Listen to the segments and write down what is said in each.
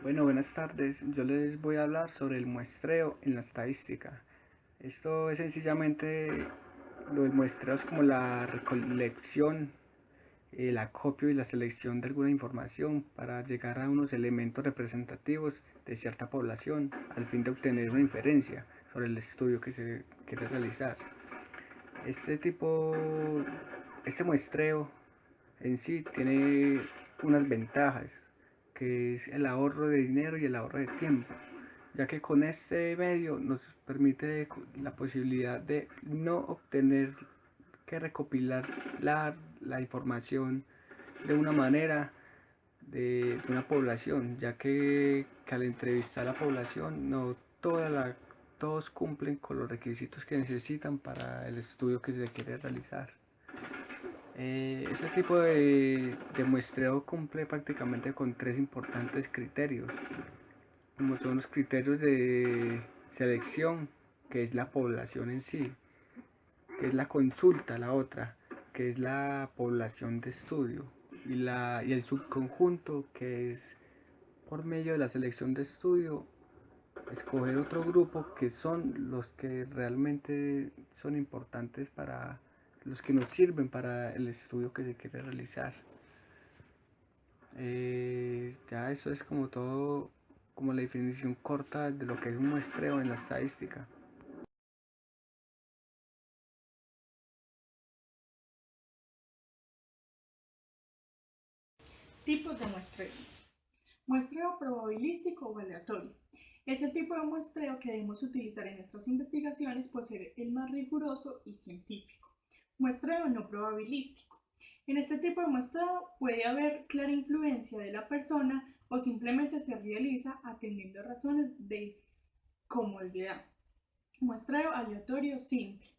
Bueno, buenas tardes. Yo les voy a hablar sobre el muestreo en la estadística. Esto es sencillamente, lo del muestreo es como la recolección, el acopio y la selección de alguna información para llegar a unos elementos representativos de cierta población al fin de obtener una inferencia sobre el estudio que se quiere realizar. Este tipo, este muestreo en sí tiene unas ventajas, que es el ahorro de dinero y el ahorro de tiempo, ya que con este medio nos permite la posibilidad de no obtener que recopilar la información de una manera de una población, ya que al entrevistar a la población no todos cumplen con los requisitos que necesitan para el estudio que se quiere realizar. Este tipo de muestreo cumple prácticamente con tres importantes criterios, como son los criterios de selección, que es la población en sí, que es la consulta, la otra, que es la población de estudio, y el subconjunto, que es por medio de la selección de estudio, escoger otro grupo que son los que realmente son importantes para los que nos sirven para el estudio que se quiere realizar. Ya eso es como todo, como la definición corta de lo que es un muestreo en la estadística. Tipos de muestreo. Muestreo probabilístico o aleatorio. Es el tipo de muestreo que debemos utilizar en nuestras investigaciones por ser el más riguroso y científico. Muestreo no probabilístico. En este tipo de muestreo puede haber clara influencia de la persona o simplemente se realiza atendiendo a razones de comodidad. Muestreo aleatorio simple.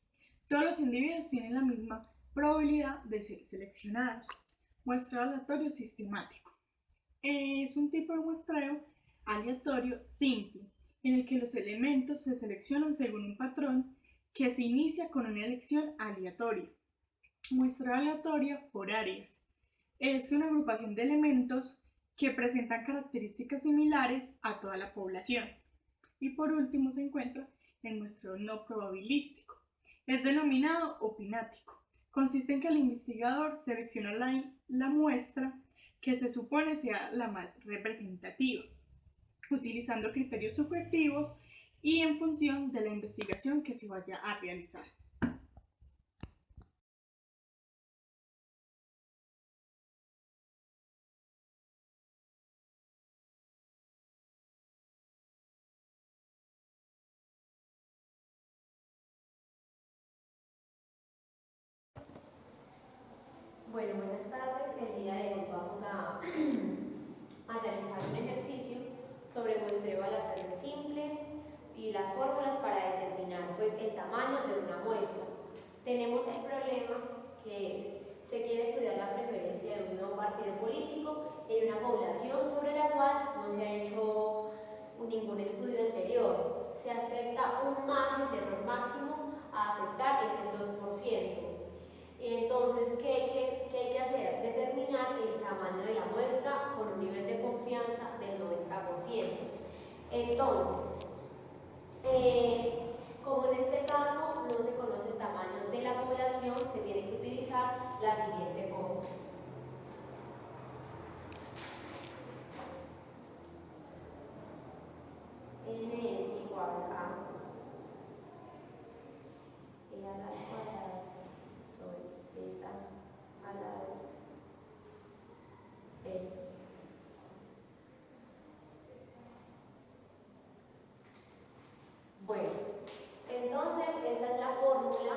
Todos los individuos tienen la misma probabilidad de ser seleccionados. Muestreo aleatorio sistemático. Es un tipo de muestreo aleatorio simple, en el que los elementos se seleccionan según un patrón que se inicia con una elección aleatoria. Muestreo aleatoria por áreas. Es una agrupación de elementos que presentan características similares a toda la población. Y por último se encuentra el muestreo no probabilístico. Es denominado opinático. Consiste en que el investigador selecciona la muestra que se supone sea la más representativa, utilizando criterios subjetivos y en función de la investigación que se vaya a realizar. Bueno, buenas tardes. El día de hoy vamos a realizar un ejercicio sobre muestreo aleatorio simple y las fórmulas para determinar pues, el tamaño de una muestra. Tenemos el problema que se quiere estudiar la preferencia de un nuevo partido político en una población sobre la cual no se ha hecho ningún estudio anterior. Se acepta un margen de error máximo a aceptar es el 2%. Entonces, ¿qué hay que hacer? Determinar el tamaño de la muestra con un nivel de confianza del 90%. Entonces, como en este caso no se conoce el tamaño de la población, se tiene que utilizar la siguiente fórmula. N es igual a E a la cuadrada sobre Z a la 2 L. Bueno, entonces esta es la fórmula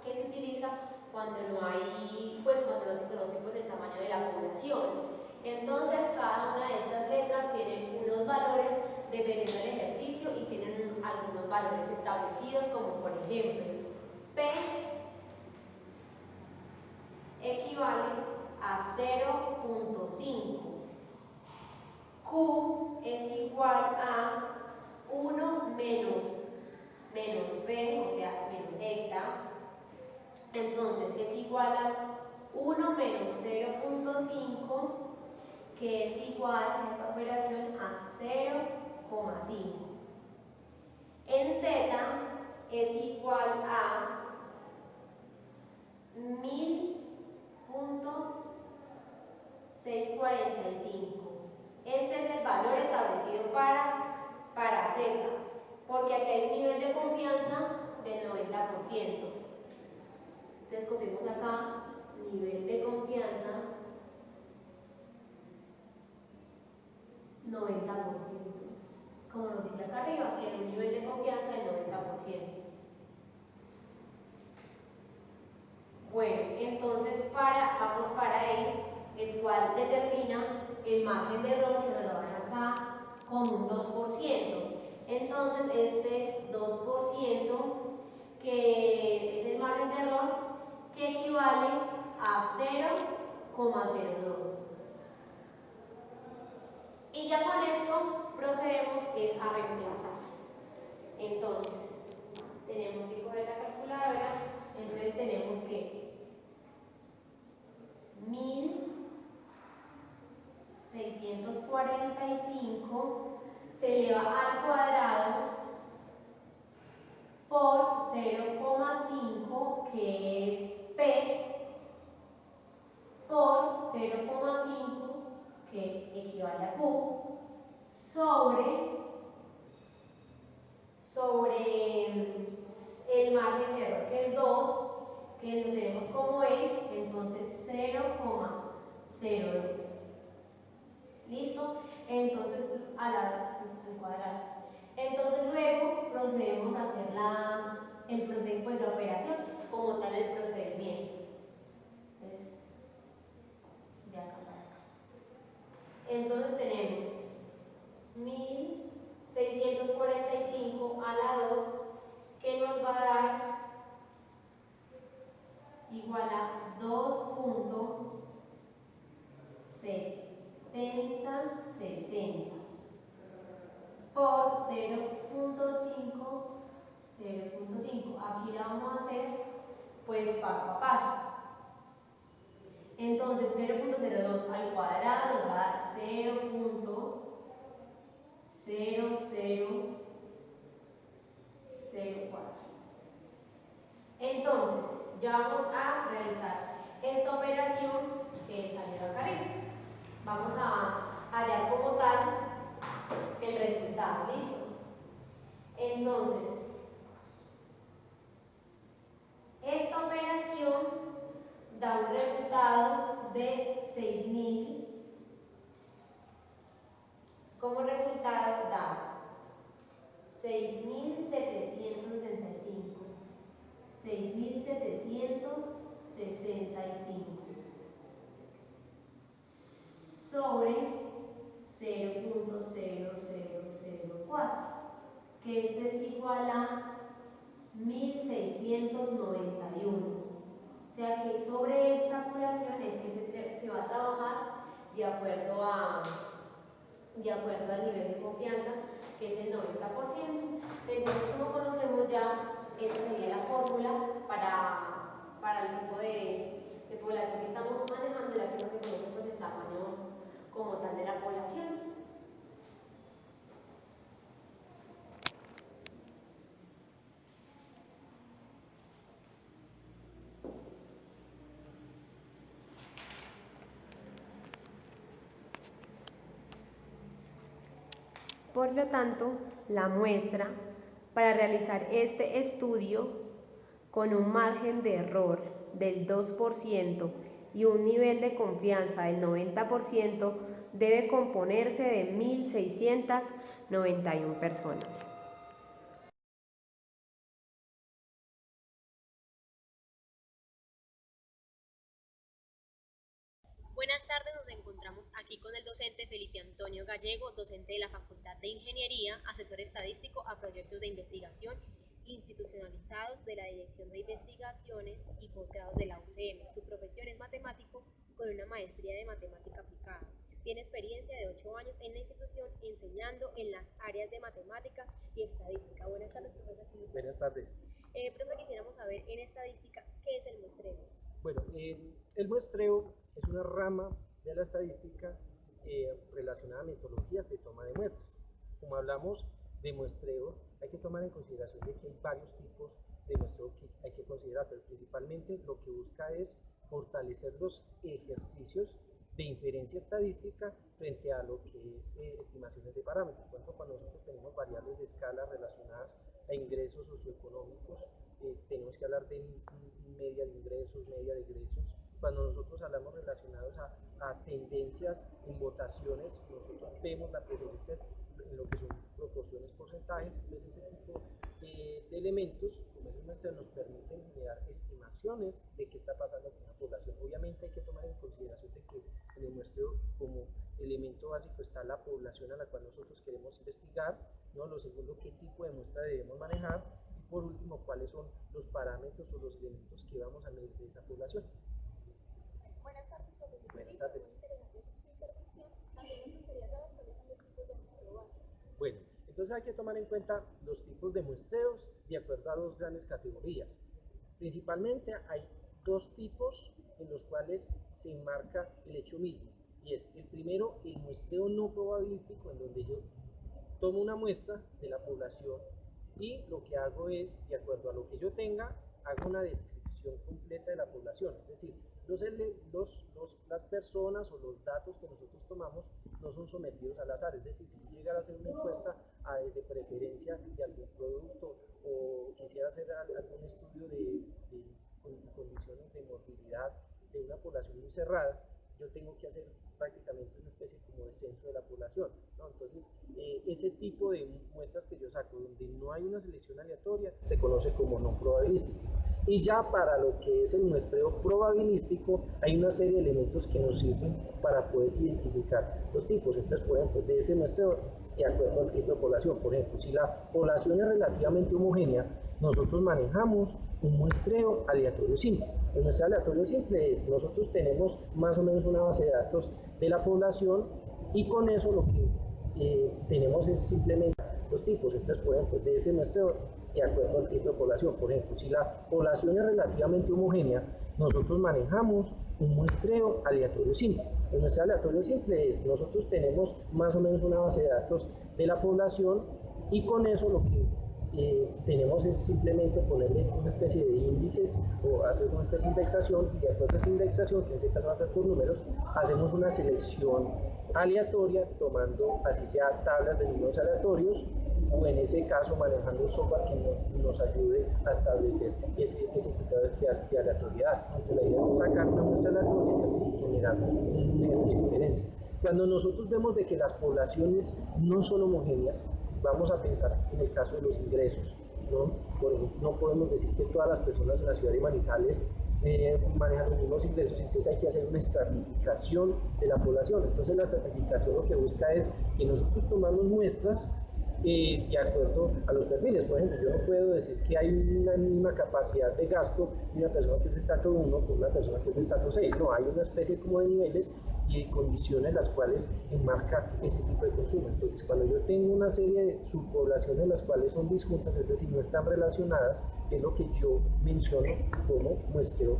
que se utiliza cuando no hay, pues cuando no se conoce pues el tamaño de la población. Entonces cada una de estas letras tiene unos valores dependiendo del ejercicio y tienen algunos valores establecidos como por ejemplo P equivale a 0.5, Q es igual a 1 menos P, o sea, menos esta, entonces es igual a 1 menos 0.5, que es igual a esta operación a 0,5. En Z es igual a 1000.645. Este es el valor establecido para Z, porque aquí hay un nivel de confianza del 90%. Entonces copiamos acá, nivel de confianza 90%. Como nos dice acá arriba, que hay un nivel de confianza del 90%. Bueno, entonces vamos para él, el cual determina el margen de error, que nos lo dan acá con un 2%. Entonces este es 2%, que es el margen de error, que equivale a 0,02. Y ya con esto procedemos a reemplazar. Entonces, tenemos que coger la calculadora, entonces tenemos que 1645 se eleva al cuadrado por 0,5, que es P, por 0,5, que equivale a Q, sobre el margen de error, que es 2, que lo tenemos como E, entonces 0,02. ¿Listo? Entonces, al cuadrado. Entonces luego procedemos a hacer pues, la operación, como tal el procedimiento. Entonces, de acá para acá. Entonces tenemos 1645 a la 2, que nos va a dar igual a 2.7060 por 0.5. Aquí la vamos a hacer pues paso a paso. Entonces 0.02 al cuadrado nos va a dar 0.0004. Entonces, ya vamos a realizar esta operación que salió acá arriba. Vamos a hallar como tal el resultado, ¿listo? Entonces, esta operación da un resultado de 6.000. Como resultado da 6.765. 6.765 sobre 0.0004, que esto es igual a 1.691. O sea que sobre esta población es que se va a trabajar de acuerdo al nivel de confianza, que es el 90%. Entonces, como conocemos ya, esta sería la fórmula para el tipo de población que estamos manejando, la que nos conoce pues el tamaño como tal de la población. Por lo tanto, la muestra para realizar este estudio con un margen de error del 2% y un nivel de confianza del 90% debe componerse de 1.691 personas. Buenas tardes, nos encontramos aquí con el docente Felipe Antonio Gallego, docente de la Facultad de Ingeniería, asesor estadístico a proyectos de investigación institucionalizados de la Dirección de Investigaciones y Posgrados de la UCM. Su profesión es matemático con una maestría de matemática aplicada. Tiene experiencia de 8 años en la institución enseñando en las áreas de matemática y estadística. Buenas tardes, profesor. Buenas tardes. Profe, quisiéramos saber en estadística qué es el muestreo. Bueno, el muestreo es una rama de la estadística relacionada a metodologías de toma de muestras. Como hablamos de muestreo, hay que tomar en consideración de que hay varios tipos de muestreo que hay que considerar, pero principalmente lo que busca es fortalecer los ejercicios de inferencia estadística frente a lo que es estimaciones de parámetros. Por ejemplo, cuando nosotros tenemos variables de escala relacionadas a ingresos socioeconómicos, tenemos que hablar de media de ingresos, media de egresos. Cuando nosotros hablamos relacionados a tendencias en votaciones, nosotros vemos la preferencia en lo que son proporciones, porcentajes. Entonces ese tipo de elementos, como es muestra, nos permiten generar estimaciones de qué está pasando con la población. Obviamente hay que tomar en consideración de que en el muestreo como elemento básico está la población a la cual nosotros queremos investigar, ¿no? Lo segundo, qué tipo de muestra debemos manejar, y por último, cuáles son los parámetros o los elementos que vamos a medir de esa población. Buenas tardes, profesor. Buenas tardes. Muy interesante su intervención. También nos gustaría saber cuáles son los tipos de muestreo básico. Bueno, entonces hay que tomar en cuenta los tipos de muestreos de acuerdo a dos grandes categorías. Principalmente hay dos tipos en los cuales se enmarca el hecho mismo, y es el primero, el muestreo no probabilístico, en donde yo tomo una muestra de la población y lo que hago es, de acuerdo a lo que yo tenga, hago una descripción completa de la población. Es decir, las personas o los datos que nosotros tomamos no son sometidos al azar. Es decir, si llegara a hacer una encuesta de preferencia de algún producto o quisiera hacer algún estudio de condiciones de morbilidad de una población muy cerrada, yo tengo que hacer prácticamente una especie como de censo de la población, ¿no? Entonces, ese tipo de muestras que yo saco, donde no hay una selección aleatoria, se conoce como no probabilístico. Y ya para lo que es el muestreo probabilístico, hay una serie de elementos que nos sirven para poder identificar los tipos. Entonces, por ejemplo, de ese muestreo, de acuerdo al tipo de población, por ejemplo, si la población es relativamente homogénea, nosotros manejamos un muestreo aleatorio simple. El muestreo aleatorio simple es, nosotros tenemos más o menos una base de datos de la población y con eso lo que tenemos es simplemente los tipos. Entonces, por ejemplo, de ese muestreo, de acuerdo al tipo de población, por ejemplo, si la población es relativamente homogénea, nosotros manejamos un muestreo aleatorio simple. El muestreo aleatorio simple es, nosotros tenemos más o menos una base de datos de la población y con eso lo que tenemos es simplemente ponerle una especie de índices o hacer una especie de indexación, y de acuerdo a esa indexación, que en este caso va a ser por números, hacemos una selección aleatoria tomando así sea tablas de números aleatorios, o en ese caso manejando un software que nos ayude a establecer ese indicador de aleatoriedad. Entonces la idea es sacar una muestra aleatoria y generar una diferencia. Cuando nosotros vemos de que las poblaciones no son homogéneas, vamos a pensar en el caso de los ingresos, ¿no? Por ejemplo, no podemos decir que todas las personas en la ciudad de Manizales manejan los mismos ingresos, entonces hay que hacer una estratificación de la población. Entonces la estratificación lo que busca es que nosotros tomamos muestras de acuerdo a los perfiles. Por ejemplo, yo no puedo decir que hay una mínima capacidad de gasto de una persona que es de estrato 1 con una persona que es de estrato 6. No, hay una especie como de niveles y de condiciones las cuales enmarca ese tipo de consumo. Entonces, cuando yo tengo una serie de subpoblaciones las cuales son disjuntas, es decir, no están relacionadas, es lo que yo menciono como muestreo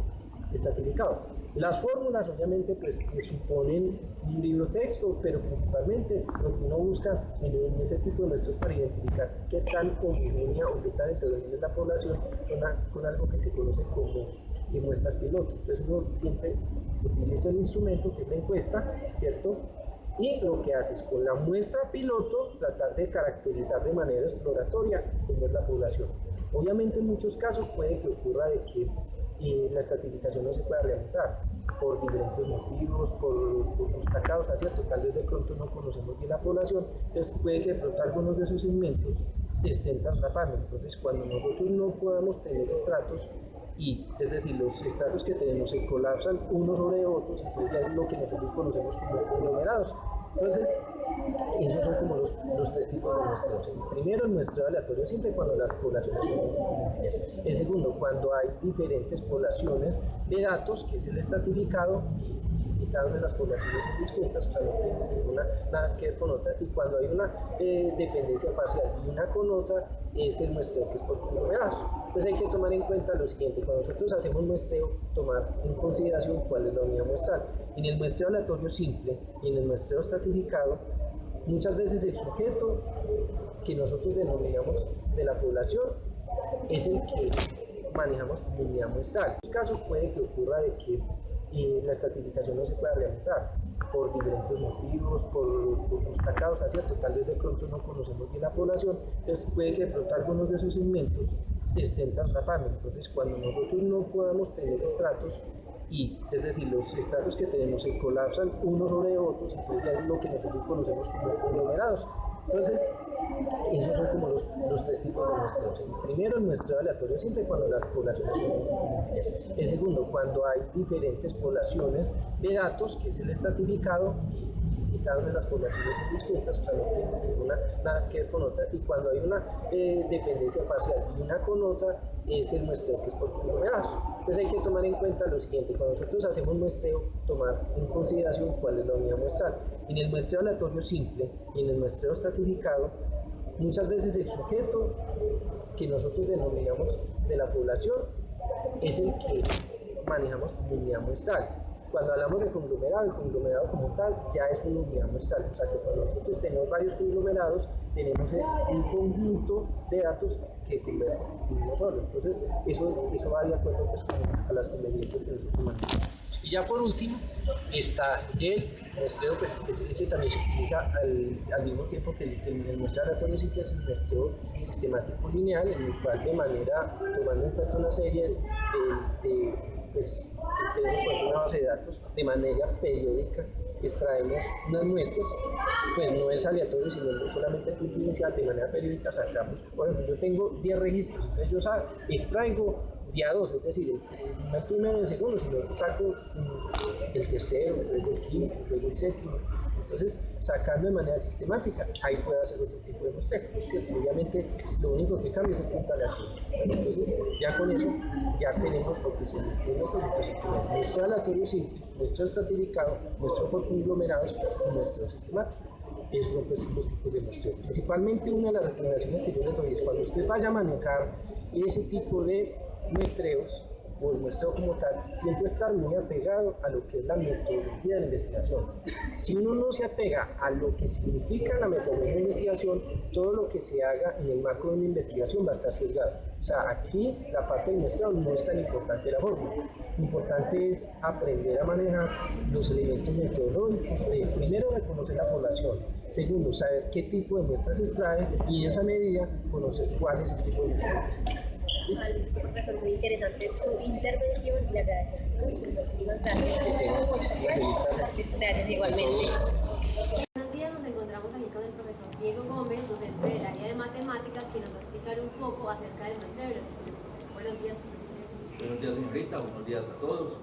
estratificado. Las fórmulas obviamente pues suponen un libro texto, pero principalmente lo que uno busca en ese tipo de muestras para identificar qué tan homogénea o qué tan heterogénea es la población con algo que se conoce como muestras piloto. Entonces uno siempre utiliza el instrumento que es la encuesta, ¿cierto? Y lo que hace es con la muestra piloto tratar de caracterizar de manera exploratoria cómo es la población. Obviamente en muchos casos puede que ocurra de que la estratificación no se pueda realizar por diferentes motivos, por justa causa, ¿cierto? Tal vez de pronto no conocemos bien la población, entonces puede que de pronto algunos de esos segmentos se estén traslapando. Entonces cuando nosotros no podamos tener estratos, y es decir, los estratos que tenemos se colapsan unos sobre otros, entonces ya es lo que nosotros conocemos como conglomerados. Entonces, esos son como los tres tipos de muestreos. El primero, el muestreo aleatorio simple, cuando las poblaciones son homogéneas. El segundo, cuando hay diferentes poblaciones de datos, que es el estratificado, y cada una de las poblaciones son disjuntas, o sea, no tiene ninguna nada que ver con otra. Y cuando hay una dependencia parcial y una con otra, es el muestreo que es por conglomerados. Entonces hay que tomar en cuenta lo siguiente: cuando nosotros hacemos muestreo, tomar en consideración cuál es la unidad muestral. En el muestreo aleatorio simple y en el muestreo estratificado, muchas veces el sujeto que nosotros denominamos de la población es el que manejamos como unidad muestral. En estos casos puede que ocurra de que la estratificación no se pueda realizar por diferentes motivos, por justa causa, ¿cierto? Tal vez de pronto no conocemos bien la población, entonces puede que de pronto algunos de esos segmentos se estén traslapando. Entonces, cuando nosotros no podamos tener estratos, y es decir, los estratos que tenemos se colapsan unos sobre otros, entonces ya es lo que nosotros conocemos como conglomerados. Entonces, esos son como los tres tipos de muestreos. El primero, el muestreo aleatorio simple, cuando las poblaciones son homogéneas. El segundo, cuando hay diferentes poblaciones de datos, que es el estratificado, y cada una de las poblaciones son distintas, o sea, no tiene ninguna nada que ver con otra. Y cuando hay una dependencia parcial y una con otra, es el muestreo que es por conglomerados. Entonces hay que tomar en cuenta lo siguiente: cuando nosotros hacemos muestreo, tomar en consideración cuál es la unidad muestral. En el muestreo aleatorio simple y en el muestreo estratificado, muchas veces el sujeto que nosotros denominamos de la población es el que manejamos como unidad muestral. Cuando hablamos de conglomerado, el conglomerado como tal ya es una unidad muestral. O sea que cuando nosotros tenemos varios conglomerados, tenemos un conjunto de datos que convergen en uno solo. Entonces, eso va de acuerdo pues, a las conveniencias que nosotros manejamos. Y ya por último está el muestreo, pues ese también se utiliza al mismo tiempo que el muestreo aleatorio simple, es el muestreo sistemático lineal, en el cual de manera, tomando en cuenta una serie pues tenemos una base de datos, de manera periódica extraemos unas muestras, pues no es aleatorio, sino solamente el punto inicial, de manera periódica sacamos. Por ejemplo, yo tengo 10 registros, entonces yo extraigo día 2, es decir, no el primero y el segundo, sino que saco el tercero, luego el quinto, luego el séptimo. Entonces, sacando de manera sistemática, ahí puede hacer otro tipo de muestreo. Obviamente, lo único que cambia es el punto aleatorio. Entonces, ya con eso, ya tenemos lo que son nuestros dispositivos: muestreo aleatorio simple, muestreo estratificado, muestreo por conglomerados y muestreo sistemático. Esos son pues, los tipos de muestreo. Principalmente, una de las recomendaciones que yo les doy es cuando usted vaya a manejar ese tipo de muestreos, o el muestreo como tal, siempre estar muy apegado a lo que es la metodología de la investigación. Si uno no se apega a lo que significa la metodología de investigación, todo lo que se haga en el marco de una investigación va a estar sesgado. O sea, aquí la parte del muestreo no es tan importante la forma. Lo importante es aprender a manejar los elementos metodológicos. Primero, reconocer la población. Segundo, saber qué tipo de muestras se extraen y en esa medida conocer cuál es el tipo de muestras que se extrae. Profesor, muy interesante su intervención y le agradecemos. Gracias, igualmente. Buenos días, nos encontramos aquí con el profesor Diego Gómez, docente del área de matemáticas, que nos va a explicar un poco acerca del muestreo y los tipos de muestreo. Buenos días, profesor. Buenos días, señorita. Buenos días a todos.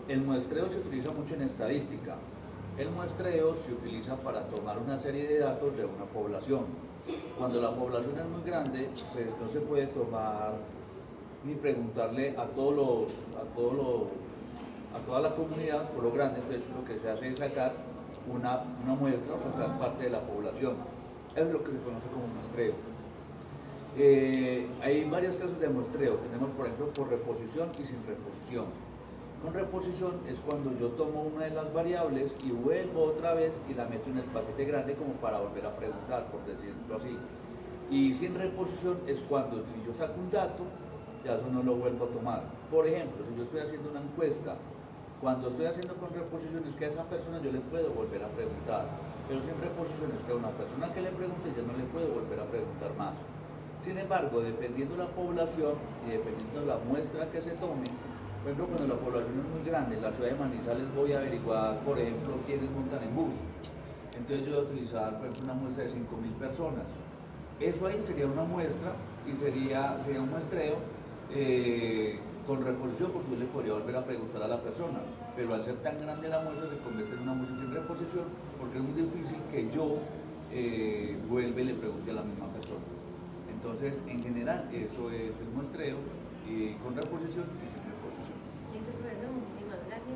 El muestreo se utiliza mucho en estadística. El muestreo se utiliza para tomar una serie de datos de una población. Cuando la población es muy grande, pues no se puede tomar ni preguntarle a toda la comunidad por lo grande. Entonces lo que se hace es sacar una muestra o sacar parte de la población. Es lo que se conoce como muestreo. Hay varias clases de muestreo. Tenemos, por ejemplo, por reposición y sin reposición. Con reposición es cuando yo tomo una de las variables y vuelvo otra vez y la meto en el paquete grande como para volver a preguntar, por decirlo así. Y sin reposición es cuando si yo saco un dato, ya eso no lo vuelvo a tomar. Por ejemplo, si yo estoy haciendo una encuesta, cuando estoy haciendo con reposición es que a esa persona yo le puedo volver a preguntar, pero sin reposición es que a una persona que le pregunte ya no le puedo volver a preguntar más. Sin embargo, dependiendo de la población y dependiendo de la muestra que se tome, por ejemplo, cuando la población es muy grande, en la ciudad de Manizales voy a averiguar, por ejemplo, quiénes montan en bus. Entonces yo voy a utilizar, por ejemplo, una muestra de 5.000 personas. Eso ahí sería una muestra y sería un muestreo con reposición, porque yo le podría volver a preguntar a la persona. Pero al ser tan grande la muestra se convierte en una muestra sin reposición, porque es muy difícil que yo vuelva y le pregunte a la misma persona. Entonces, en general, eso es el muestreo con reposición y sin reposición. Listo, profesor, muchísimas gracias.